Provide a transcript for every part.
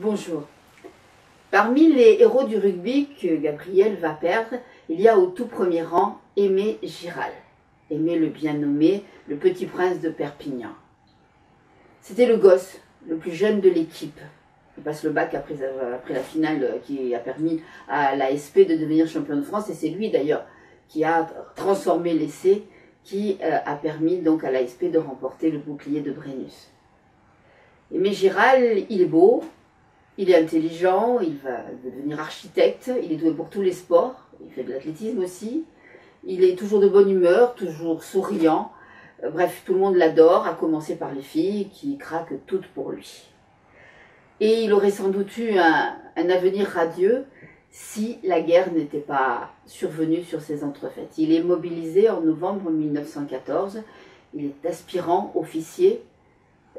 Bonjour. Parmi les héros du rugby que Gabriel va perdre, il y a au tout premier rang Aimé Giral. Aimé le bien nommé, le petit prince de Perpignan. C'était le gosse, le plus jeune de l'équipe. Il passe le bac après la finale qui a permis à l'ASP de devenir champion de France. Et c'est lui d'ailleurs qui a transformé l'essai, qui a permis donc à l'ASP de remporter le bouclier de Brennus. Aimé Giral, il est beau, il est intelligent, il va devenir architecte, il est doué pour tous les sports, il fait de l'athlétisme aussi, il est toujours de bonne humeur, toujours souriant, bref, tout le monde l'adore, à commencer par les filles qui craquent toutes pour lui. Et il aurait sans doute eu un avenir radieux si la guerre n'était pas survenue sur ses entrefaites. Il est mobilisé en novembre 1914, il est aspirant officier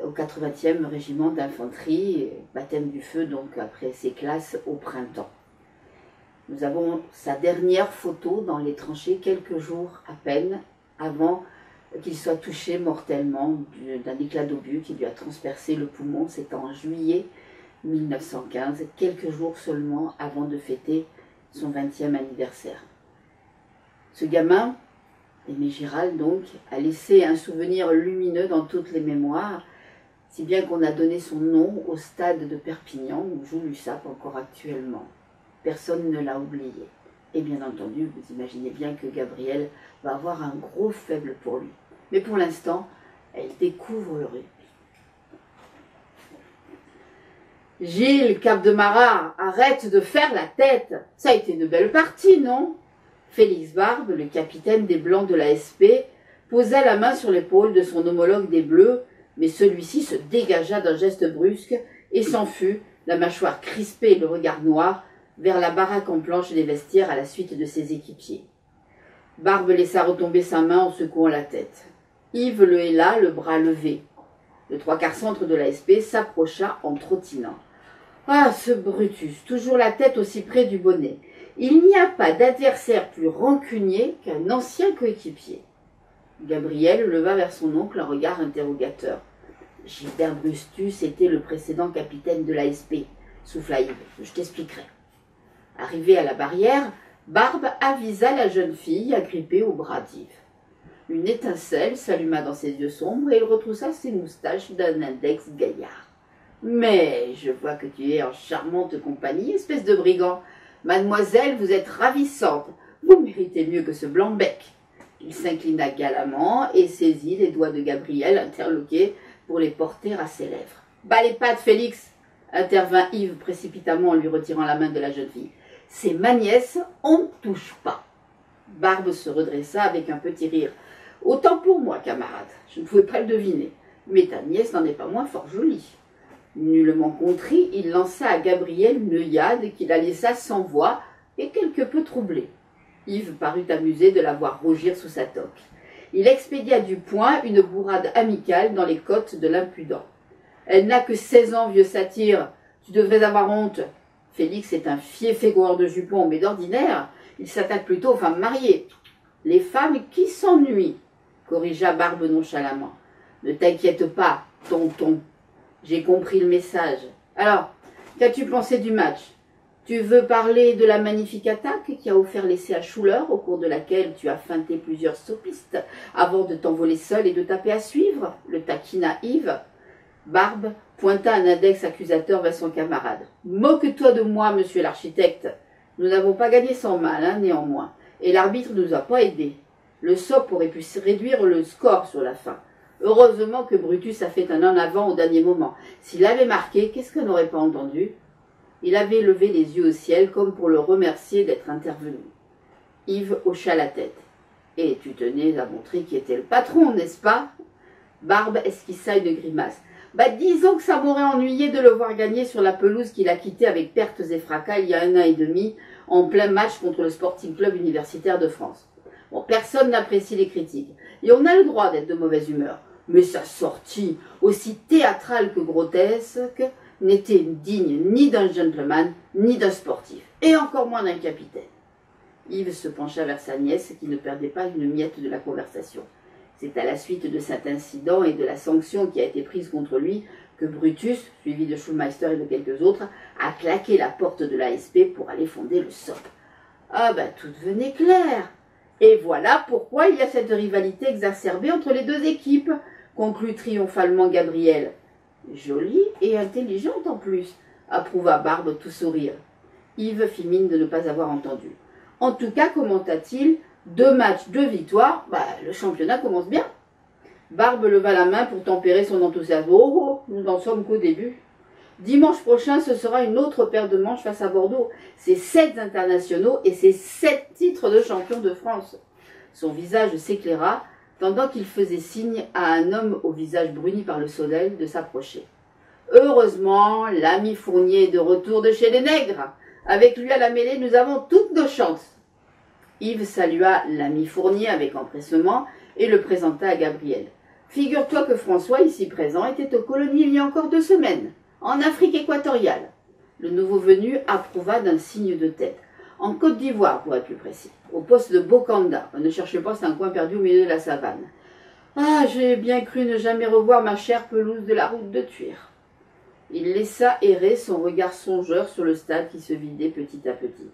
au 80e régiment d'infanterie, baptême du feu donc après ses classes au printemps. Nous avons sa dernière photo dans les tranchées quelques jours à peine avant qu'il soit touché mortellement d'un éclat d'obus qui lui a transpercé le poumon. C'est en juillet 1915, quelques jours seulement avant de fêter son 20e anniversaire. Ce gamin, Aimé Giral donc, a laissé un souvenir lumineux dans toutes les mémoires, si bien qu'on a donné son nom au stade de Perpignan, où joue l'USAP encore actuellement. Personne ne l'a oublié. Et bien entendu, vous imaginez bien que Gabriel va avoir un gros faible pour lui. Mais pour l'instant, elle découvre le rugby. Gilles, Cap de Marat, arrête de faire la tête. Ça a été une belle partie, non? Félix Barbe, le capitaine des Blancs de la SP, posa la main sur l'épaule de son homologue des Bleus, mais celui-ci se dégagea d'un geste brusque et s'en fut, la mâchoire crispée et le regard noir, vers la baraque en planche des vestiaires à la suite de ses équipiers. Barbe laissa retomber sa main en secouant la tête. Yves le héla, le bras levé. Le trois quarts centre de la SP s'approcha en trottinant. « Ah, ce Brutus, toujours la tête aussi près du bonnet. Il n'y a pas d'adversaire plus rancunier qu'un ancien coéquipier. » Gabriel leva vers son oncle un regard interrogateur. « Gilbert Brutus était le précédent capitaine de l'ASP, souffla Yves, je t'expliquerai. » Arrivé à la barrière, Barbe avisa la jeune fille agrippée au bras d'Yves. Une étincelle s'alluma dans ses yeux sombres et il retroussa ses moustaches d'un index gaillard. « Mais je vois que tu es en charmante compagnie, espèce de brigand. Mademoiselle, vous êtes ravissante. Vous méritez mieux que ce blanc-bec. » Il s'inclina galamment et saisit les doigts de Gabriel interloqués pour les porter à ses lèvres. « Bas les pattes, Félix !» intervint Yves précipitamment en lui retirant la main de la jeune fille. « C'est ma nièce, on ne touche pas. » Barbe se redressa avec un petit rire. « Autant pour moi, camarade, je ne pouvais pas le deviner. Mais ta nièce n'en est pas moins fort jolie. » Nullement contrit, il lança à Gabriel une œillade qui la laissa sans voix et quelque peu troublée. Yves parut amusé de la voir rougir sous sa toque. Il expédia du poing une bourrade amicale dans les côtes de l'impudent. « Elle n'a que 16 ans, vieux satyre. Tu devrais avoir honte. » Félix est un fieffé coureur de jupons, mais d'ordinaire, il s'attaque plutôt aux femmes mariées. « Les femmes qui s'ennuient, » corrigea Barbe nonchalamment. « Ne t'inquiète pas, tonton. J'ai compris le message. Alors, qu'as-tu pensé du match ? Tu veux parler de la magnifique attaque qui a offert l'essai à Schuller, au cours de laquelle tu as feinté plusieurs sopistes avant de t'envoler seul et de taper à suivre ?» le taquina Yves. Barbe pointa un index accusateur vers son camarade. « Moque-toi de moi, monsieur l'architecte. Nous n'avons pas gagné sans mal, hein, néanmoins. Et l'arbitre ne nous a pas aidés. Le SOP aurait pu réduire le score sur la fin. Heureusement que Brutus a fait un en avant au dernier moment. S'il avait marqué, qu'est-ce qu'on n'aurait pas entendu ?» Il avait levé les yeux au ciel comme pour le remercier d'être intervenu. Yves hocha la tête. « Et tu tenais à montrer qui était le patron, n'est-ce pas ?» Barbe esquissa une grimace. « Bah, disons que ça m'aurait ennuyé de le voir gagner sur la pelouse qu'il a quittée avec pertes et fracas il y a 1 an et demi, en plein match contre le Sporting Club universitaire de France. Bon, personne n'apprécie les critiques, et on a le droit d'être de mauvaise humeur. Mais sa sortie, aussi théâtrale que grotesque, n'était digne ni d'un gentleman, ni d'un sportif, et encore moins d'un capitaine. » Yves se pencha vers sa nièce, qui ne perdait pas une miette de la conversation. C'est à la suite de cet incident et de la sanction qui a été prise contre lui que Brutus, suivi de Schulmeister et de quelques autres, a claqué la porte de l'ASP pour aller fonder le SOP. Ah ben tout devenait clair. Et voilà pourquoi il y a cette rivalité exacerbée entre les deux équipes, conclut triomphalement Gabriel. Jolie et intelligente en plus, approuva Barbe tout sourire. Yves fit mine de ne pas avoir entendu. En tout cas, commenta-t-il, 2 matchs, 2 victoires, le championnat commence bien. Barbe leva la main pour tempérer son enthousiasme. Oh, nous n'en sommes qu'au début. Dimanche prochain, ce sera une autre paire de manches face à Bordeaux. C'est 7 internationaux et c'est 7 titres de champion de France. Son visage s'éclaira, tandis qu'il faisait signe à un homme au visage bruni par le soleil de s'approcher. Heureusement, l'ami Fournier est de retour de chez les nègres. Avec lui à la mêlée, nous avons toutes nos chances. Yves salua l'ami Fournier avec empressement et le présenta à Gabriel. Figure-toi que François, ici présent, était aux colonies il y a encore 2 semaines, en Afrique équatoriale. Le nouveau venu approuva d'un signe de tête. En Côte d'Ivoire, pour être plus précis, au poste de Bokanda. Ne cherchez pas, c'est un coin perdu au milieu de la savane. Ah, j'ai bien cru ne jamais revoir ma chère pelouse de la route de Tuire. Il laissa errer son regard songeur sur le stade qui se vidait petit à petit.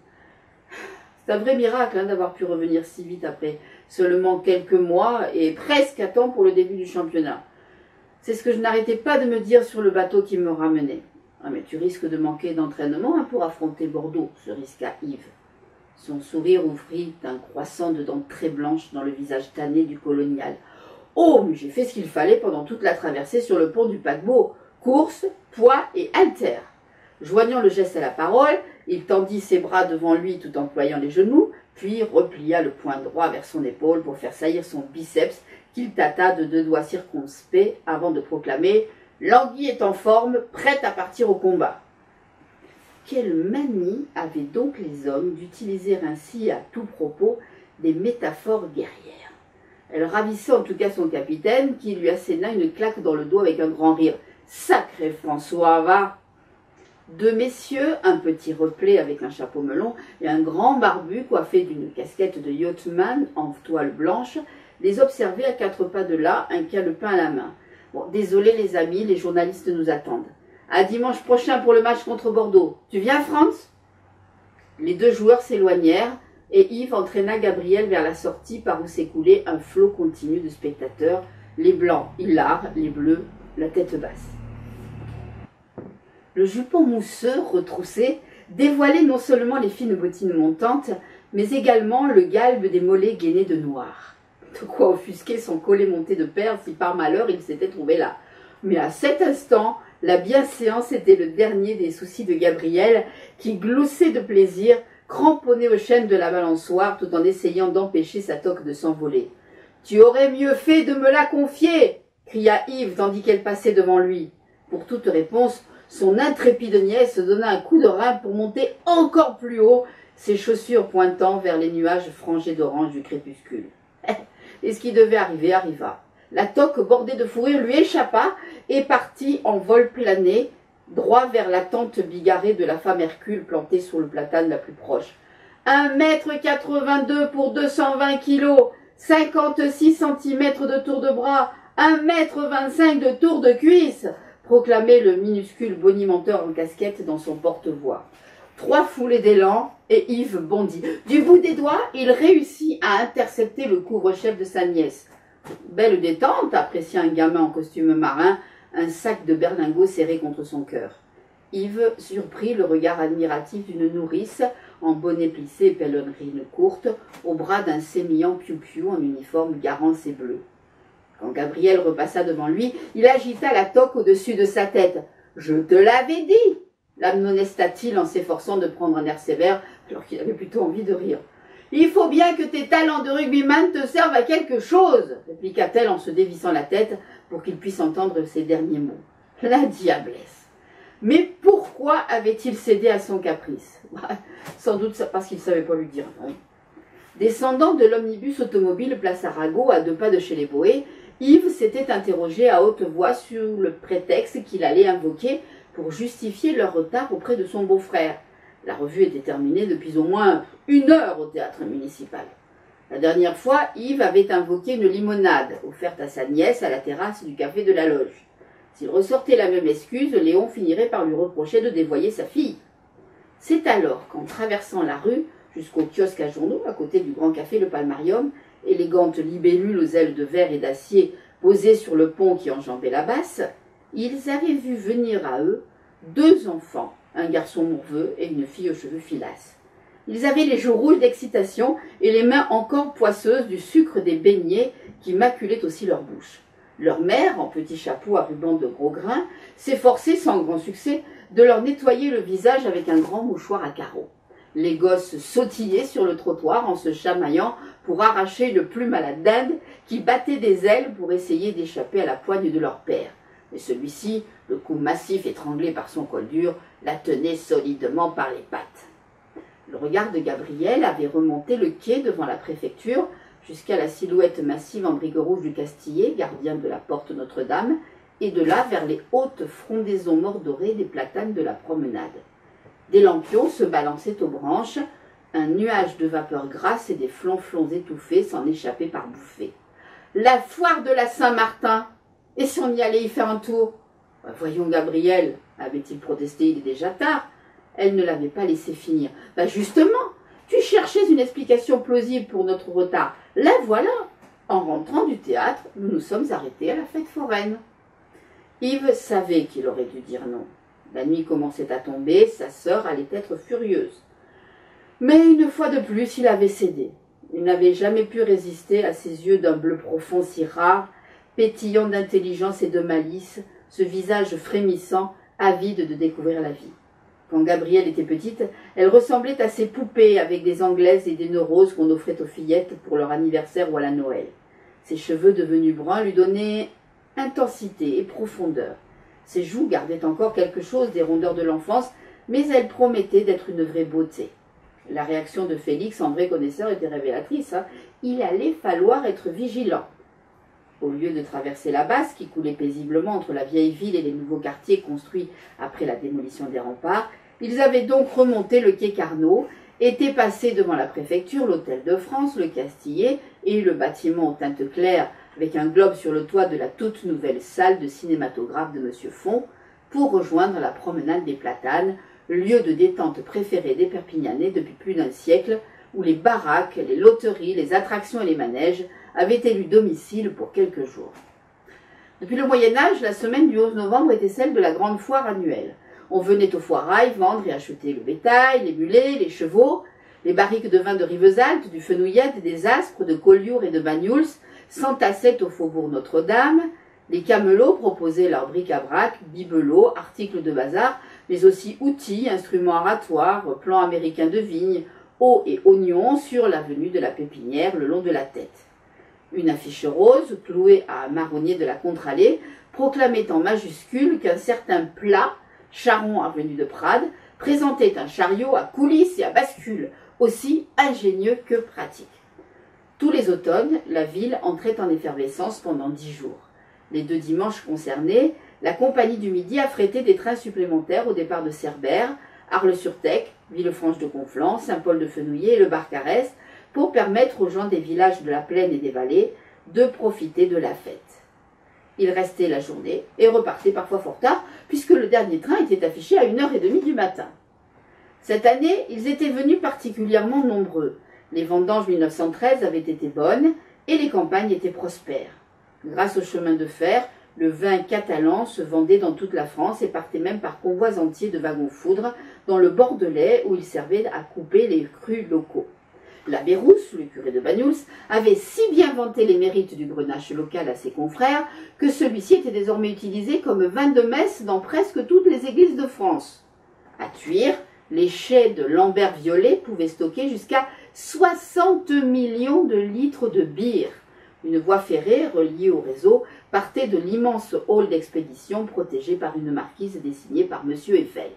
C'est un vrai miracle d'avoir pu revenir si vite après seulement quelques mois et presque à temps pour le début du championnat. C'est ce que je n'arrêtais pas de me dire sur le bateau qui me ramenait. Ah, mais tu risques de manquer d'entraînement pour affronter Bordeaux, se risqua Yves. Son sourire ouvrit un croissant de dents très blanches dans le visage tanné du colonial. Oh, mais j'ai fait ce qu'il fallait pendant toute la traversée sur le pont du paquebot. Course, poids et haltères. Joignant le geste à la parole, il tendit ses bras devant lui tout en ployant les genoux, puis replia le poing droit vers son épaule pour faire saillir son biceps qu'il tâta de 2 doigts circonspects avant de proclamer « L'anguille est en forme, prête à partir au combat ». Quelle manie avaient donc les hommes d'utiliser ainsi à tout propos des métaphores guerrières. Elle ravissait en tout cas son capitaine qui lui asséna une claque dans le dos avec un grand rire. « Sacré François, va !» 2 messieurs, un petit replé avec un chapeau melon et un grand barbu coiffé d'une casquette de yachtsman en toile blanche, les observaient à 4 pas de là, un calepin à la main. Bon, désolé les amis, les journalistes nous attendent. À dimanche prochain pour le match contre Bordeaux. Tu viens, Franz? Les 2 joueurs s'éloignèrent et Yves entraîna Gabriel vers la sortie par où s'écoulait un flot continu de spectateurs, les blancs hilars, les bleus, la tête basse. Le jupon mousseux, retroussé, dévoilait non seulement les fines bottines montantes, mais également le galbe des mollets gainés de noir. De quoi offusquer son collet monté de perles si par malheur il s'était trouvé là. Mais à cet instant, la bienséance était le dernier des soucis de Gabriel, qui gloussait de plaisir, cramponné aux chaînes de la balançoire, tout en essayant d'empêcher sa toque de s'envoler. « Tu aurais mieux fait de me la confier !» cria Yves, tandis qu'elle passait devant lui. Pour toute réponse, son intrépide nièce donna un coup de rein pour monter encore plus haut, ses chaussures pointant vers les nuages frangés d'orange du crépuscule. Et ce qui devait arriver arriva. La toque bordée de fourrure lui échappa et partit en vol plané, droit vers la tente bigarrée de la femme Hercule plantée sur le platane la plus proche. 1,82 m pour 220 kilos, 56 cm de tour de bras, 1,25 m de tour de cuisse, proclamait le minuscule bonimenteur en casquette dans son porte-voix. 3 foulées d'élan et Yves bondit. Du bout des doigts, il réussit à intercepter le couvre-chef de sa nièce. Belle détente, apprécia un gamin en costume marin, un sac de berlingot serré contre son cœur. Yves surprit le regard admiratif d'une nourrice en bonnet plissé et pèlerine courte, au bras d'un sémillant piou-piou en uniforme garance et bleu. Quand Gabriel repassa devant lui, il agita la toque au-dessus de sa tête. « Je te l'avais dit !» l'admonesta-t-il en s'efforçant de prendre un air sévère, alors qu'il avait plutôt envie de rire. « Il faut bien que tes talents de rugbyman te servent à quelque chose !» répliqua-t-elle en se dévissant la tête pour qu'il puisse entendre ses derniers mots. La diablesse. Mais pourquoi avait-il cédé à son caprice? Sans doute parce qu'il ne savait pas lui dire non. Descendant de l'omnibus automobile place Arago à 2 pas de chez les Boés, Yves s'était interrogé à haute voix sur le prétexte qu'il allait invoquer pour justifier leur retard auprès de son beau-frère. La revue était terminée depuis au moins 1 heure au théâtre municipal. La dernière fois, Yves avait invoqué une limonade offerte à sa nièce à la terrasse du café de la Loge. S'il ressortait la même excuse, Léon finirait par lui reprocher de dévoyer sa fille. C'est alors qu'en traversant la rue jusqu'au kiosque à journaux, à côté du grand café Le Palmarium, élégante libellule aux ailes de verre et d'acier posée sur le pont qui enjambait la Basse, ils avaient vu venir à eux 2 enfants, un garçon morveux et une fille aux cheveux filasses. Ils avaient les joues rouges d'excitation et les mains encore poisseuses du sucre des beignets qui maculaient aussi leur bouche. Leur mère, en petit chapeau à ruban de gros grains, s'efforçait sans grand succès de leur nettoyer le visage avec un grand mouchoir à carreaux. Les gosses sautillaient sur le trottoir en se chamaillant pour arracher le plume à la dinde qui battait des ailes pour essayer d'échapper à la poigne de leur père. Mais celui-ci, le cou massif étranglé par son col dur, la tenait solidement par les pattes. Le regard de Gabriel avait remonté le quai devant la préfecture jusqu'à la silhouette massive en briques rouges du Castillet, gardien de la porte Notre-Dame, et de là vers les hautes frondaisons mordorées des platanes de la promenade. Des lampions se balançaient aux branches, un nuage de vapeur grasse et des flonflons étouffés s'en échappaient par bouffées. « La foire de la Saint-Martin! Et si on y allait y faire un tour ?»« Voyons, Gabriel, avait-il protesté, il est déjà tard. » Elle ne l'avait pas laissé finir. « Justement, tu cherchais une explication plausible pour notre retard. La voilà !» En rentrant du théâtre, nous nous sommes arrêtés à la fête foraine. Yves savait qu'il aurait dû dire non. La nuit commençait à tomber, sa sœur allait être furieuse. Mais une fois de plus, il avait cédé. Il n'avait jamais pu résister à ces yeux d'un bleu profond si rare, pétillant d'intelligence et de malice, ce visage frémissant, avide de découvrir la vie. Quand Gabrielle était petite, elle ressemblait à ces poupées avec des anglaises et des nœuds roses qu'on offrait aux fillettes pour leur anniversaire ou à la Noël. Ses cheveux devenus bruns lui donnaient intensité et profondeur. Ses joues gardaient encore quelque chose des rondeurs de l'enfance, mais elles promettaient d'être une vraie beauté. La réaction de Félix, en vrai connaisseur, était révélatrice. Il allait falloir être vigilant. Au lieu de traverser la Basse, qui coulait paisiblement entre la vieille ville et les nouveaux quartiers construits après la démolition des remparts, ils avaient donc remonté le quai Carnot, étaient passés devant la préfecture, l'hôtel de France, le Castillet et le bâtiment aux teintes claires avec un globe sur le toit de la toute nouvelle salle de cinématographe de M. Font, pour rejoindre la promenade des Platanes, lieu de détente préféré des Perpignanais depuis plus d'un siècle, où les baraques, les loteries, les attractions et les manèges avaient élu domicile pour quelques jours. Depuis le Moyen-Âge, la semaine du 11 novembre était celle de la grande foire annuelle. On venait aux foirailles vendre et acheter le bétail, les mulets, les chevaux, les barriques de vin de Rivesaltes, du Fenouillette, des Aspres, de Collioure et de Banyuls s'entassaient au faubourg Notre-Dame. Les camelots proposaient leurs bric-à-brac, bibelots, articles de bazar, mais aussi outils, instruments aratoires, plans américains de vigne, eau et oignons sur l'avenue de la Pépinière le long de la tête. Une affiche rose, clouée à un marronnier de la contre-allée, proclamait en majuscule qu'un certain Plat, Charron avenue de Prades, présentait un chariot à coulisses et à bascule, aussi ingénieux que pratique. Tous les automnes, la ville entrait en effervescence pendant 10 jours. Les 2 dimanches concernés, la Compagnie du Midi affrétait des trains supplémentaires au départ de Cerbère, Arles-sur-Tech, Villefranche de Conflans, Saint-Paul-de-Fenouillet et le Barcarès, pour permettre aux gens des villages de la plaine et des vallées de profiter de la fête. Ils restaient la journée et repartaient parfois fort tard, puisque le dernier train était affiché à 1h30 du matin. Cette année, ils étaient venus particulièrement nombreux. Les vendanges 1913 avaient été bonnes et les campagnes étaient prospères. Grâce au chemin de fer, le vin catalan se vendait dans toute la France et partait même par convois entiers de wagons-foudre dans le Bordelais où il servait à couper les crus locaux. L'abbé Rousse, le curé de Banyuls, avait si bien vanté les mérites du grenache local à ses confrères que celui-ci était désormais utilisé comme vin de messe dans presque toutes les églises de France. À Thuir, les chais de Lambert-Violet pouvaient stocker jusqu'à 60 millions de litres de bière. Une voie ferrée, reliée au réseau, partait de l'immense hall d'expédition protégé par une marquise dessinée par M. Eiffel.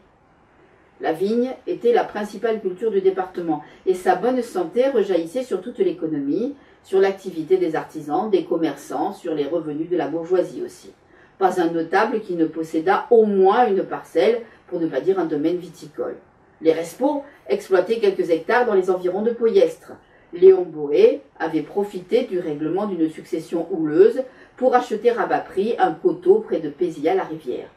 La vigne était la principale culture du département et sa bonne santé rejaillissait sur toute l'économie, sur l'activité des artisans, des commerçants, sur les revenus de la bourgeoisie aussi. Pas un notable qui ne possédât au moins une parcelle, pour ne pas dire un domaine viticole. Les Respaux exploitaient quelques hectares dans les environs de Poyestre. Léon Boé avait profité du règlement d'une succession houleuse pour acheter à bas prix un coteau près de Pézilla-la-Rivière.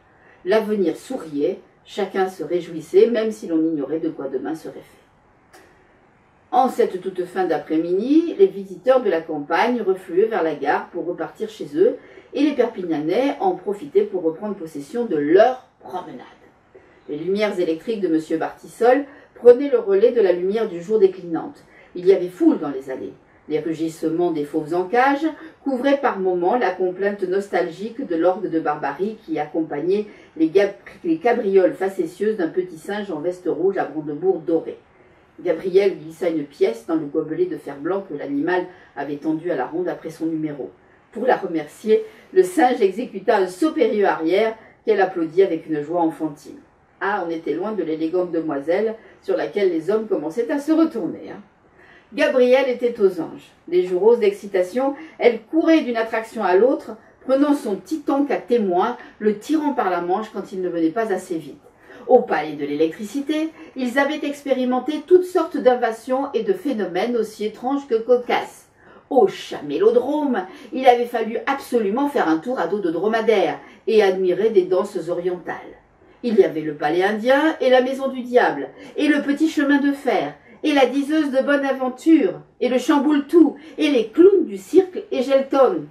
L'avenir souriait, chacun se réjouissait, même si l'on ignorait de quoi demain serait fait. En cette toute fin d'après-midi, les visiteurs de la campagne refluaient vers la gare pour repartir chez eux, et les Perpignanais en profitaient pour reprendre possession de leur promenade. Les lumières électriques de M. Bartissol prenaient le relais de la lumière du jour déclinante. Il y avait foule dans les allées. Les rugissements des fauves en cage couvraient par moments la complainte nostalgique de l'orgue de barbarie qui accompagnait les cabrioles facétieuses d'un petit singe en veste rouge à brandebourg doré. Gabriel glissa une pièce dans le gobelet de fer blanc que l'animal avait tendu à la ronde après son numéro. Pour la remercier, le singe exécuta un saut périlleux arrière qu'elle applaudit avec une joie enfantine. Ah, on était loin de l'élégante demoiselle sur laquelle les hommes commençaient à se retourner. Gabrielle était aux anges. Les joues roses d'excitation, elle courait d'une attraction à l'autre, prenant son titan à témoin, le tirant par la manche quand il ne venait pas assez vite. Au palais de l'électricité, ils avaient expérimenté toutes sortes d'invasions et de phénomènes aussi étranges que cocasses. Au chamélodrome, il avait fallu absolument faire un tour à dos de dromadaire et admirer des danses orientales. Il y avait le palais indien et la maison du diable, et le petit chemin de fer, et la diseuse de bonne aventure, et le chamboule-tout, et les clowns du cirque et Gelton,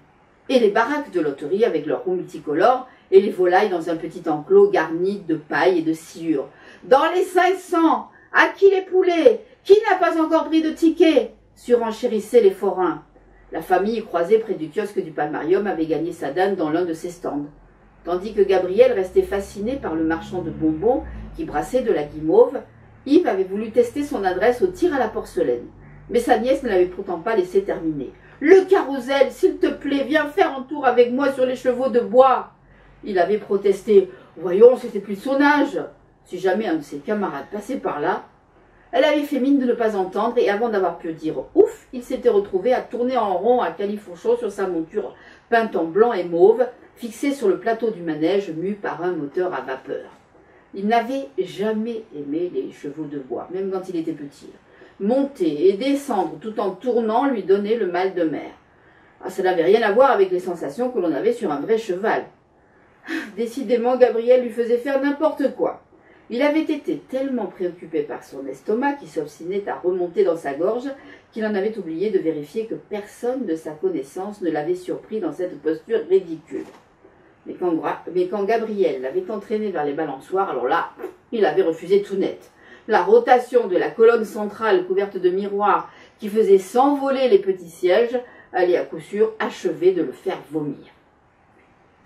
et les baraques de loterie avec leurs roues multicolores, et les volailles dans un petit enclos garni de paille et de sciure. Dans les 500, à qui les poulets? Qui n'a pas encore pris de ticket? Surenchérissaient les forains. La famille croisée près du kiosque du Palmarium avait gagné sa dinde dans l'un de ses stands. Tandis que Gabriel restait fasciné par le marchand de bonbons qui brassait de la guimauve, Yves avait voulu tester son adresse au tir à la porcelaine. Mais sa nièce ne l'avait pourtant pas laissé terminer. « Le carrousel, s'il te plaît, viens faire un tour avec moi sur les chevaux de bois !» Il avait protesté. Voyons, c'était plus de son âge. Si jamais un de ses camarades passait par là. Elle avait fait mine de ne pas entendre et avant d'avoir pu dire ouf, il s'était retrouvé à tourner en rond à califourchon sur sa monture peinte en blanc et mauve, fixée sur le plateau du manège mu par un moteur à vapeur. Il n'avait jamais aimé les chevaux de bois, même quand il était petit. Monter et descendre tout en tournant lui donnait le mal de mer. Ah, ça n'avait rien à voir avec les sensations que l'on avait sur un vrai cheval. Décidément, Gabriel lui faisait faire n'importe quoi. Il avait été tellement préoccupé par son estomac qui s'obstinait à remonter dans sa gorge qu'il en avait oublié de vérifier que personne de sa connaissance ne l'avait surpris dans cette posture ridicule. Mais quand Gabriel l'avait entraîné vers les balançoires, alors là, il avait refusé tout net. La rotation de la colonne centrale couverte de miroirs qui faisait s'envoler les petits sièges allait à coup sûr achever de le faire vomir.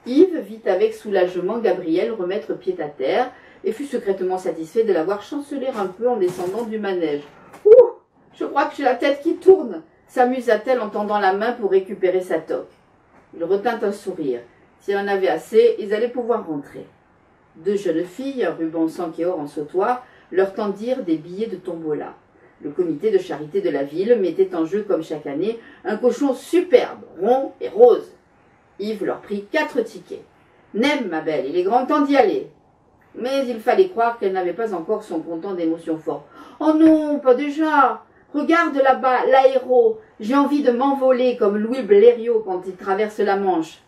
Yves vit avec soulagement Gabriel remettre pied à terre et fut secrètement satisfait de la voir chanceler un peu en descendant du manège. « Ouh, je crois que j'ai la tête qui tourne !» s'amusa-t-elle en tendant la main pour récupérer sa toque. Il retint un sourire. S'il en avait assez, ils allaient pouvoir rentrer. Deux jeunes filles, un ruban sang et or en sautoir, leur tendirent des billets de tombola. Le comité de charité de la ville mettait en jeu, comme chaque année, un cochon superbe, rond et rose. Yves leur prit 4 tickets. « Nem, ma belle, il est grand temps d'y aller. » Mais il fallait croire qu'elle n'avait pas encore son content d'émotion forte. « Oh non, pas déjà. Regarde là-bas, l'aéro. J'ai envie de m'envoler comme Louis Blériot quand il traverse la Manche. »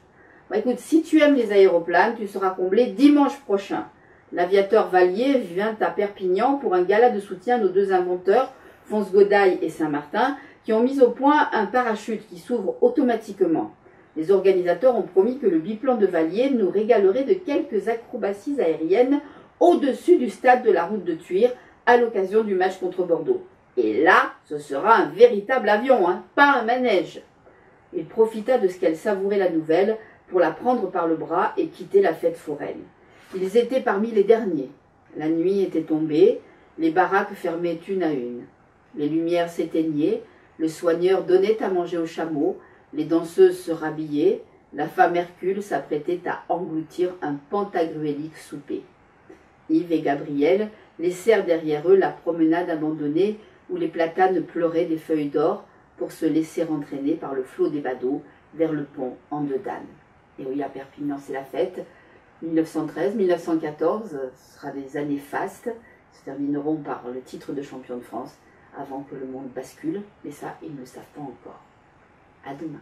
Bah, écoute, si tu aimes les aéroplanes, tu seras comblé dimanche prochain. L'aviateur Vallier vient à Perpignan pour un gala de soutien à nos deux inventeurs, Fonce Godaille et Saint-Martin, qui ont mis au point un parachute qui s'ouvre automatiquement. Les organisateurs ont promis que le biplan de Vallier nous régalerait de quelques acrobaties aériennes au-dessus du stade de la route de Thuir à l'occasion du match contre Bordeaux. Et là, ce sera un véritable avion, hein, pas un manège. Il profita de ce qu'elle savourait la nouvelle pour la prendre par le bras et quitter la fête foraine. Ils étaient parmi les derniers. La nuit était tombée, les baraques fermaient une à une. Les lumières s'éteignaient, le soigneur donnait à manger aux chameaux, les danseuses se rhabillaient, la femme Hercule s'apprêtait à engloutir un pantagruélique souper. Yves et Gabriel laissèrent derrière eux la promenade abandonnée où les platanes pleuraient des feuilles d'or pour se laisser entraîner par le flot des badauds vers le pont en dedans. Et oui, à Perpignan, c'est la fête. 1913, 1914, ce sera des années fastes, se termineront par le titre de champion de France avant que le monde bascule, mais ça, ils ne le savent pas encore. À demain.